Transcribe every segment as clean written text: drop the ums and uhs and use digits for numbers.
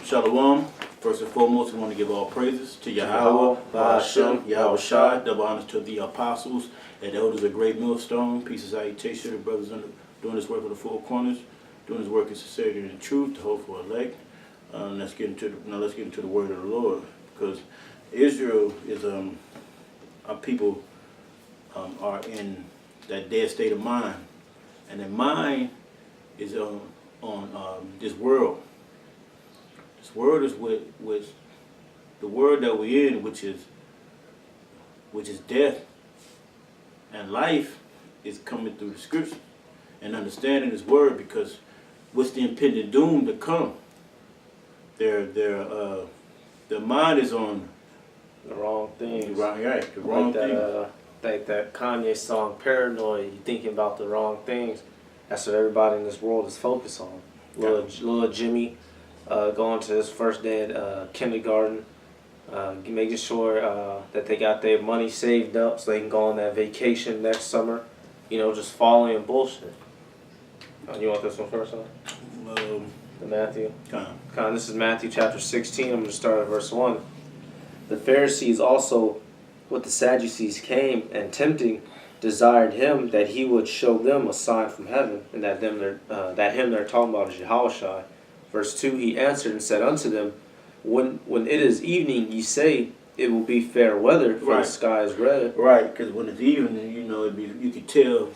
Shalom. First and foremost, we want to give all praises to Yahweh, Hashem, Yahweh Shai, double honors to the apostles and the elders of Great Millstone. Peace and salutation to the brothers doing this work of the Four Corners, doing this work in sincerity and truth, the hopeful elect. Let's get into the word of the Lord, because Israel is our people are in that dead state of mind, and their mind is on this world. This world is with the world that we're in, which is death, and life is coming through the scripture and understanding His word. Because what's the impending doom to come? Their mind is on the wrong things. Right, the wrong things. Like that Kanye song, Paranoid, you thinking about the wrong things. That's what everybody in this world is focused on. Little Jimmy going to his first day at kindergarten, making sure that they got their money saved up so they can go on that vacation next summer. You know, just following bullshit. You want this one first, huh? The Matthew? This is Matthew chapter 16. I'm going to start at verse 1. The Pharisees also with the Sadducees came, and tempting desired him that he would show them a sign from heaven, and that him they're talking about is Yahushua. Verse 2, he answered and said unto them, When it is evening, ye say, it will be fair weather, for the sky is red. Right, because when it's evening, you know, you could tell,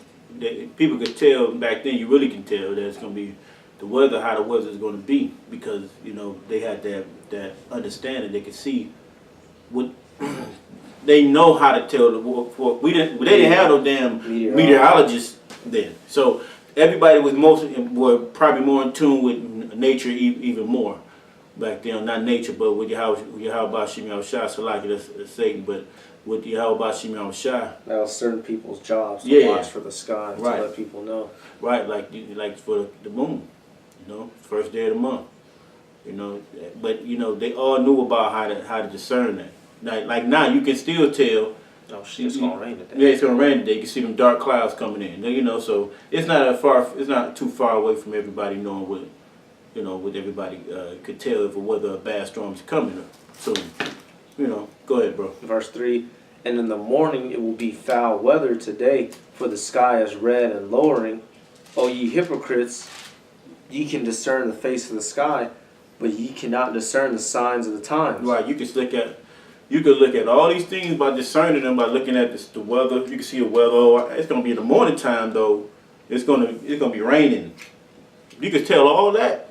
people could tell back then, you really can tell that it's going to be the weather, how the weather is going to be, because, you know, they had that understanding. They could see what... They know how to tell they didn't have no damn meteorologists then. So everybody were probably more in tune with nature even more back then. Not nature, but with Yahweh Shem Shai, so like it's Satan, but with Yahweh Shem Shai. That was certain people's jobs to watch for the sky, to let people know. Right, like for the moon, you know, first day of the month, you know. But you know, they all knew about how to discern that. Like now, you can still tell. Oh shit, it's gonna rain today. Yeah, it's gonna rain today. You can see them dark clouds coming in. You know, so it's not too far away from everybody knowing what everybody could tell if whether a bad storm is coming. So, you know, go ahead, bro. Verse 3, and in the morning it will be foul weather today, for the sky is red and lowering. O ye hypocrites, ye can discern the face of the sky, but ye cannot discern the signs of the times. Right, you could look at all these things by discerning them by looking at the weather. You can see the weather. Oh, it's going to be in the morning time though. It's going to be raining. You can tell all that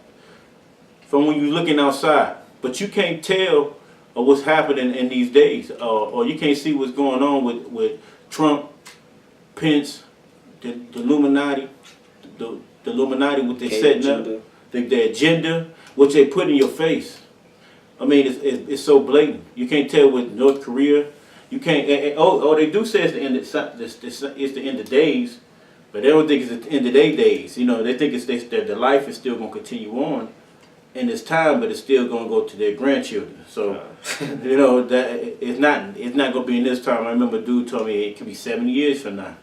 from when you're looking outside, but you can't tell what's happening in these days, or you can't see what's going on with Trump, Pence, the Illuminati, the Illuminati, what they're setting up, the agenda, what they put in your face. I mean, it's so blatant. You can't tell with North Korea. You can't. They do say it's the end. It's the end of days, but they don't think it's the end of their days. You know, they think that the life is still going to continue on in this time, but it's still going to go to their grandchildren. So, you know, that it's not going to be in this time. I remember a dude told me it could be 70 years from now.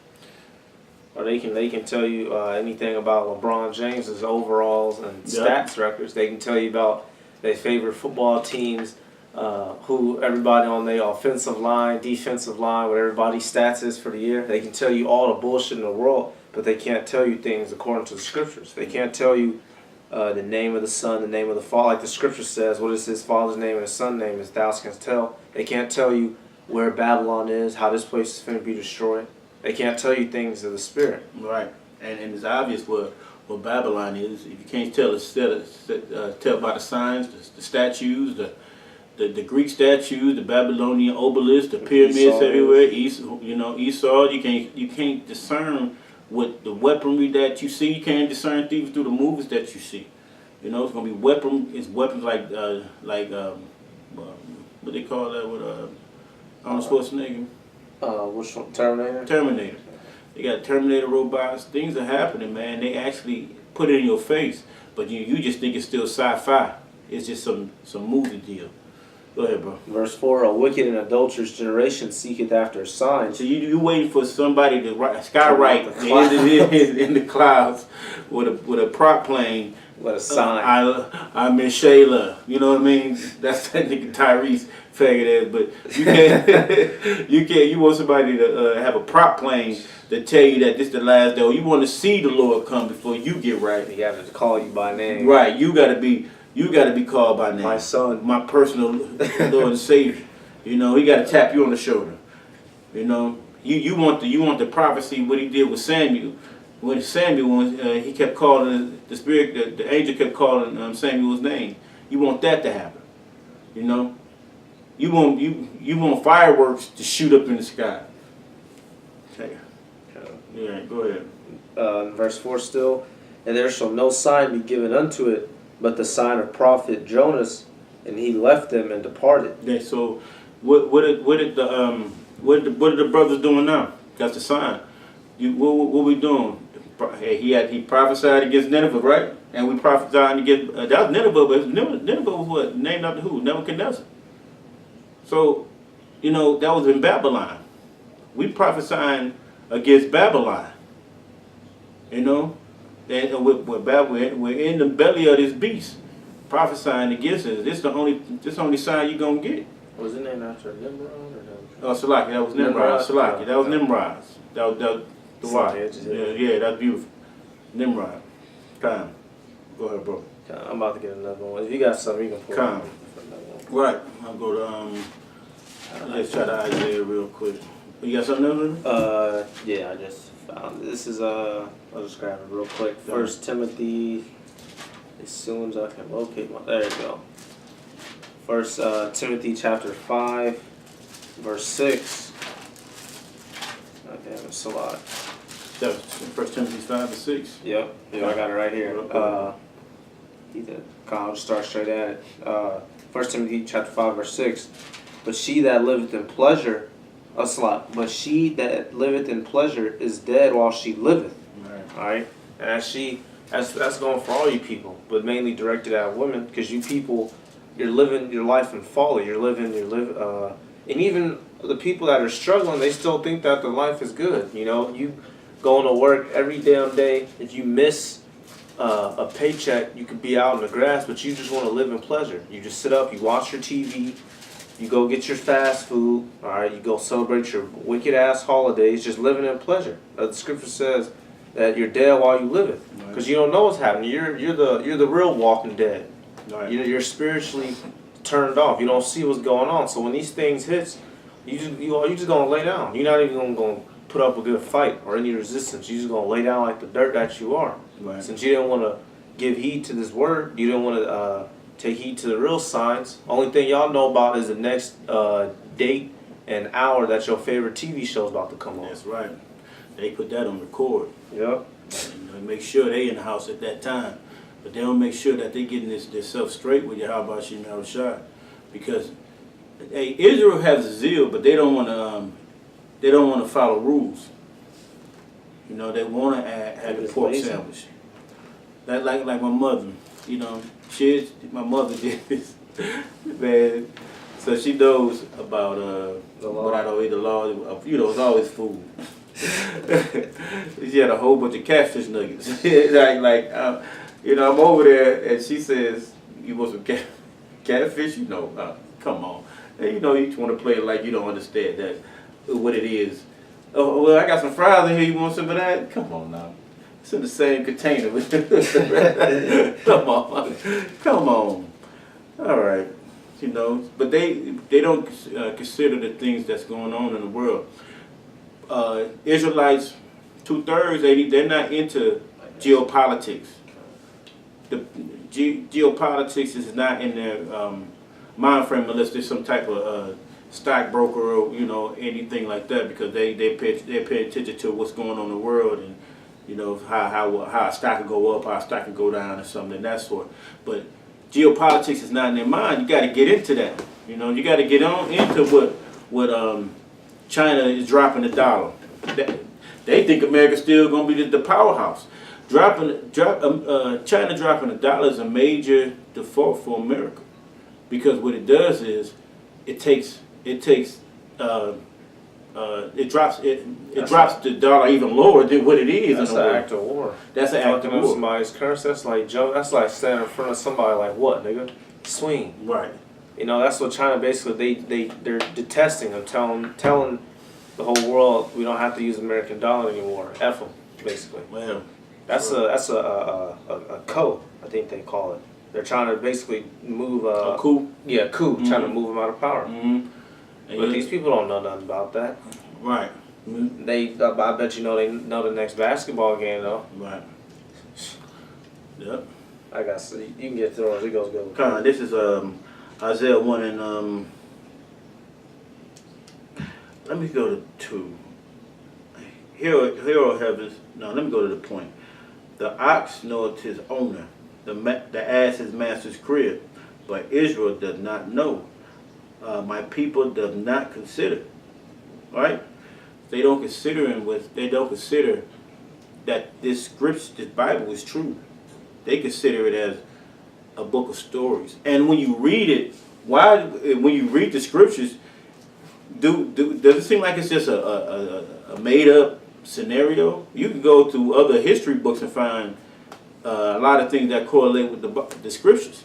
Or they can tell you anything about LeBron James's overalls and stats records. They can tell you about their favorite football teams, who everybody on their offensive line, defensive line, what everybody's stats is for the year. They can tell you all the bullshit in the world, but they can't tell you things according to the scriptures. They can't tell you the name of the Son, the name of the Father. Like the scripture says, what is his Father's name and his Son's name is thou canst tell. They can't tell you where Babylon is, how this place is going to be destroyed. They can't tell you things of the Spirit. Right, and it's obvious what Babylon is. If you can't tell by the signs, the statues, the Greek statues, the Babylonian obelisks, the pyramids everywhere, Esau. You can't discern with the weaponry that you see. You can't discern things through the movies that you see. You know, it's gonna be weapons like what they call that with Arnold Schwarzenegger. Which one? Terminator. Terminator. They got Terminator robots. Things are happening, man. They actually put it in your face, but you just think it's still sci-fi. It's just some movie deal. Go ahead, bro. Verse 4, a wicked and adulterous generation seeketh after a sign. So you waiting for somebody to skywrite in the clouds with a prop plane What a sign. I miss Shayla. You know what I mean? That's that nigga Tyrese faggot ass. But you can't. You can't. You want somebody to have a prop plane to tell you that this the last day. Or you want to see the Lord come before you get right. He got to call you by name. Right. You gotta be called by name. My son. My personal Lord and Savior. You know, he gotta tap you on the shoulder. You know, you want the prophecy what he did with Samuel. When Samuel, he kept calling the spirit, the angel kept calling Samuel's name. You want that to happen, you know. You want fireworks to shoot up in the sky. Okay. Yeah, go ahead. Verse 4 still, and there shall no sign be given unto it, but the sign of prophet Jonas, and he left them and departed. Yeah. So, what are the brothers doing now? That's the sign. What we doing? He prophesied against Nineveh, right? And we prophesied against that was Nineveh, but Nineveh was what? Named after who? Nebuchadnezzar. So, you know, that was in Babylon. We prophesying against Babylon. You know, and we're in the belly of this beast, prophesying against us. This the only sign you're gonna get. Was it named after Nimrod or no? Oh, Salaki, that was Nimrod. Salaki, that was Nimrod. That was the why. Yeah, that's beautiful. Nimrod. Come. Go ahead, bro. I'm about to get another one. If you got something, you can pull Come. it. Right. I'll go to let's try to Isaiah real quick. You got something else? Yeah, I just found this is I'll just grab it real quick. First Timothy. As soon as I can locate my, there you go. First Timothy chapter 5, verse 6. Oh damn, it's a lot. That was 1 Timothy 5 and 6. Yep, I got it right here. I'll just start straight at it. 1 Timothy chapter 5, verse 6. But she that liveth in pleasure, that's a lot. But she that liveth in pleasure is dead while she liveth. All right, and that's going for all you people, but mainly directed at women, because you people, you're living your life in folly. And even the people that are struggling, they still think that their life is good. You know, you going to work every damn day. If you miss a paycheck, you could be out in the grass, but you just want to live in pleasure. You just sit up, you watch your TV, you go get your fast food. All right, you go celebrate your wicked ass holidays, just living in pleasure. The scripture says that you're dead while you live it, because you don't know what's happening. You're the real walking dead. Right. You're spiritually turned off. You don't see what's going on. So when these things hits, you just gonna lay down. You're not even gonna put up a good fight or any resistance. You're just gonna lay down like the dirt that you are. Right. Since you didn't want to give heed to this word, you didn't want to take heed to the real signs. Only thing y'all know about is the next date and hour that your favorite TV show is about to come on. That's right. They put that on record. Yep. And they make sure they in the house at that time. But they don't make sure that they getting this self straight with Yahweh Shem Yahushua, because hey, Israel has a zeal, but they don't want to follow rules. You know, they want to have the pork sandwich. Like my mother, you know, my mother did this, man. So she knows about what I don't eat, the law. You know, it's always food. She had a whole bunch of catfish nuggets. You know, I'm over there, and she says, "You want some catfish?" You know, come on. And you know, you just want to play it like you don't understand that what it is. Oh, well, I got some fries in here. You want some of that? Come on now. It's in the same container. Come on, come on. All right, you know, but they don't consider the things that's going on in the world. Israelites, 2/3, they're not into geopolitics. The geopolitics is not in their mind frame unless there's some type of stockbroker or, you know, anything like that, because they pay attention to what's going on in the world, and you know how a stock can go up, how a stock can go down, or something of that sort. But geopolitics is not in their mind. You got to get into that. You know, you got to get on into what China is dropping the dollar. They think America's still going to be the powerhouse. China dropping the dollar is a major default for America, because what it does is it takes it drops the dollar even lower than what it is. That's in a an way. act of war. That's an act Fucking of up war. somebody's currency. That's like joke. That's like standing in front of somebody like what, nigga? Swing. Right. You know, that's what China basically they're detesting them, telling the whole world we don't have to use American dollar anymore. F them, basically. Well, That's a coup, I think they call it. They're trying to basically move a coup. Yeah, coup, trying to move them out of power. Mm-hmm. But these people don't know nothing about that. Right. Mm-hmm. I bet you know they know the next basketball game though. Right. Yep. I got so you can get through it. It goes good. Con, this is Isaiah 1 and let me go to 2. Hero heavens. No, let me go to the point. The ox knoweth his owner, the ass his master's crib, but Israel does not know. My people does not consider. Right? They don't consider they don't consider that this scripture, this Bible is true. They consider it as a book of stories. And when you read it, when you read the scriptures, does it seem like it's just a made up scenario? You can go to other history books and find a lot of things that correlate with the scriptures.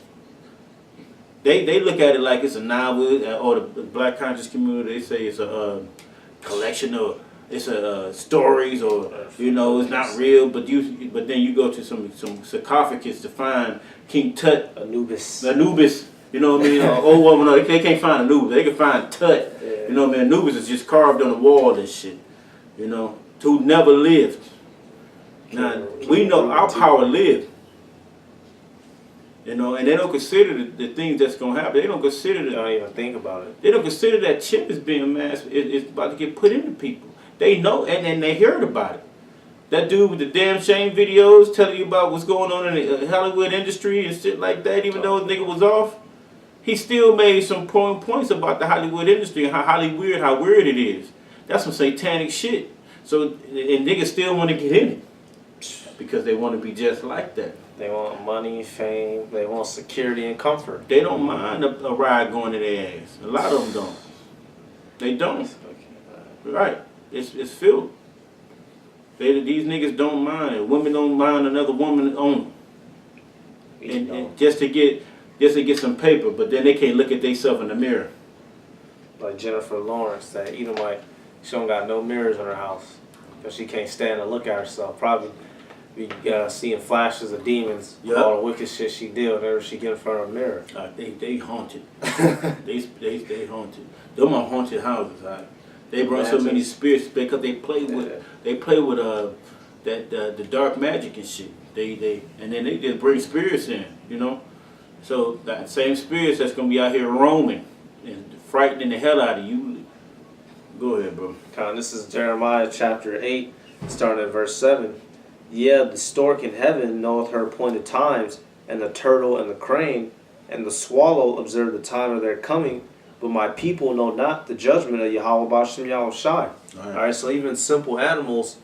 They look at it like it's a novel, or the black conscious community, they say it's a collection of stories, or it's not real. But then you go to some sarcophagus to find King Tut, Anubis. You know what I mean? Old woman, no, they can't find Anubis. They can find Tut. Yeah. You know what I mean? Anubis is just carved on the wall and shit. Who never lived. Now we know our power lived. And they don't consider the things that's gonna happen. They don't consider They don't even think about it. They don't consider that chip is being mass. It's about to get put into people. They know, and they heard about it. That dude with the damn shame videos telling you about what's going on in the Hollywood industry and shit like that. Even though the nigga was off, he still made some points about the Hollywood industry and how weird it is. That's some satanic shit. So and niggas still want to get in it because they want to be just like that. They want money, fame. They want security and comfort. They don't mind a ride going to their ass. A lot of them don't. They don't. Right. It's filled. These niggas don't mind. Women don't mind another woman on them. And just to get some paper, but then they can't look at themselves in the mirror. Like Jennifer Lawrence, that even like she don't got no mirrors in her house because she can't stand to look at herself. Probably be seeing flashes of demons, all the wicked shit she did whenever she get in front of a mirror. They haunted. they haunted. Them are haunted houses. They brought so many spirits because they play with the dark magic and shit. And then they just bring spirits in, So that same spirits that's gonna be out here roaming and frightening the hell out of you. Go ahead, bro. This is Jeremiah chapter 8, starting at verse 7. Yeah, the stork in heaven knoweth her appointed times, and the turtle and the crane, and the swallow observe the time of their coming, but my people know not the judgment of Yahweh B'Shem Yahushai. All right, so even simple animals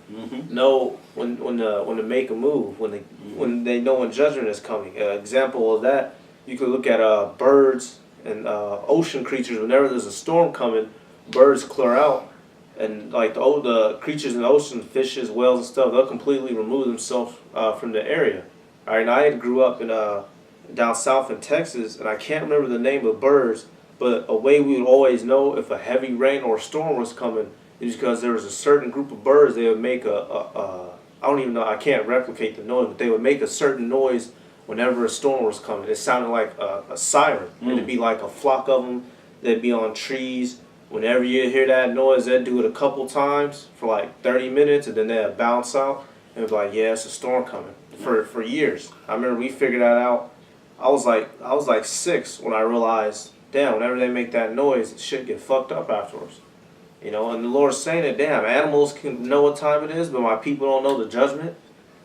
know when to make a move, when they know when judgment is coming. An example of that, you could look at birds and ocean creatures. Whenever there's a storm coming, birds clear out. And like the creatures in the ocean, fishes, whales, and stuff, they'll completely remove themselves from the area. All right, and I grew up in down south in Texas, and I can't remember the name of birds, but a way we would always know if a heavy rain or a storm was coming is because there was a certain group of birds. They would make I don't even know, I can't replicate the noise, but they would make a certain noise whenever a storm was coming. It sounded like a siren. It'd be like a flock of them. They'd be on trees. Whenever you hear that noise, they'd do it a couple times for like 30 minutes, and then they'd bounce out and be like, yeah, it's a storm coming. For years. I remember we figured that out. I was like 6 when I realized, damn, whenever they make that noise, shit get fucked up afterwards. And the Lord's saying that, damn, animals can know what time it is, but my people don't know the judgment.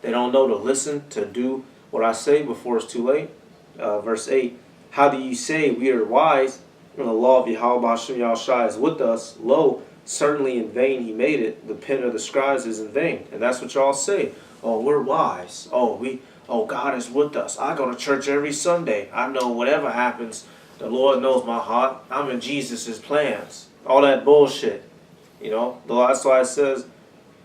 They don't know to listen, to do what I say before it's too late. Verse 8, how do you say we are wise when the law of Yahweh B'Shem Yahushai is with us? Lo, certainly in vain he made it. The pen of the scribes is in vain. And that's what y'all say. Oh, we're wise. Oh, God is with us. I go to church every Sunday. I know whatever happens, the Lord knows my heart. I'm in Jesus' plans. All that bullshit. You know, that's why it says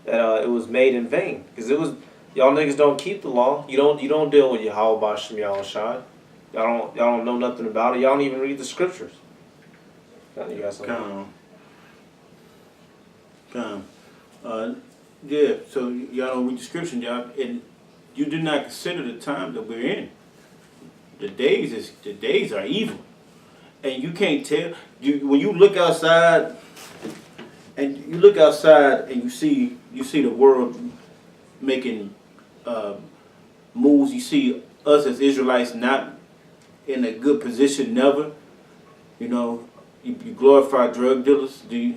that it was made in vain, because it was y'all niggas don't keep the law. You don't deal with Yahweh Bashem Yahushai. Y'all don't know nothing about it. Y'all don't even read the scriptures. You got something? Come. Yeah, so y'all don't read the scripture, y'all, and you do not consider the time that we're in. The days are evil, and you can't tell. When you look outside, and you see the world making moves. You see us as Israelites not in a good position, never. You know, you glorify drug dealers, and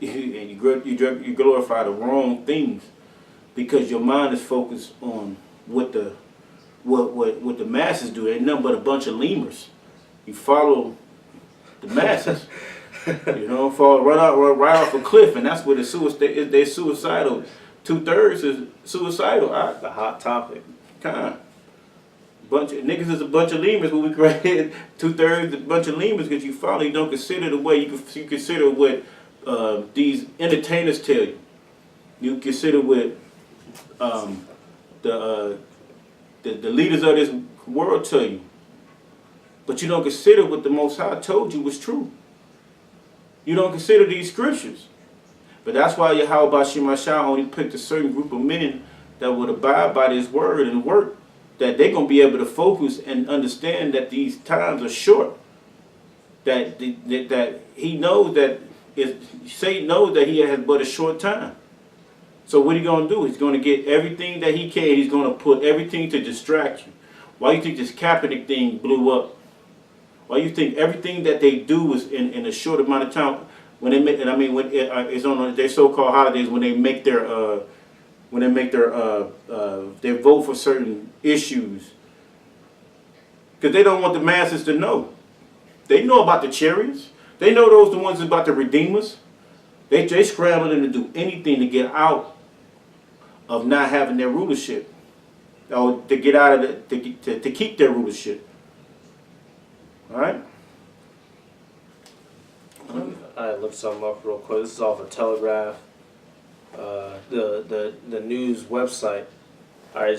you glorify the wrong things because your mind is focused on what the masses do. Ain't nothing but a bunch of lemurs. You follow the masses. You know, fall right off a cliff, and that's where they're suicidal. 2/3 is suicidal. The hot topic. Bunch of niggas is a bunch of lemurs. When we created 2/3 a bunch of lemurs because you follow. You don't consider the way you consider what these entertainers tell you. You consider what the leaders of this world tell you, but you don't consider what the Most High told you was true. You don't consider these scriptures. But that's why Yahweh Bashim Ashah only picked a certain group of men that would abide by this word and work, that they're going to be able to focus and understand that these times are short. That he knows that Satan knows that he has but a short time. So what he going to do? He's going to get everything that he can. He's going to put everything to distract you. Why you think this Kaepernick thing blew up? Why you think everything that they do is in a short amount of time? When they make, and I mean, when it's on their so-called holidays, when they make their they vote for certain issues, because they don't want the masses to know. They know about the chariots. They know those the ones about the redeemers. They scrambling to do anything to get out of not having their rulership, or to get out of to keep their rulership. All right. I looked something up real quick. This is off of Telegraph, the news website. All right,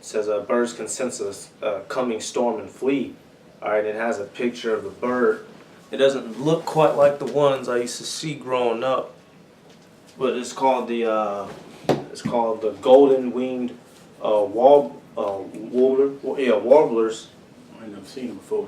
says a bird's consensus, coming storm and flee. All right, it has a picture of a bird. It doesn't look quite like the ones I used to see growing up, but it's called the golden winged warbler. Yeah, warblers. I ain't never seen them before.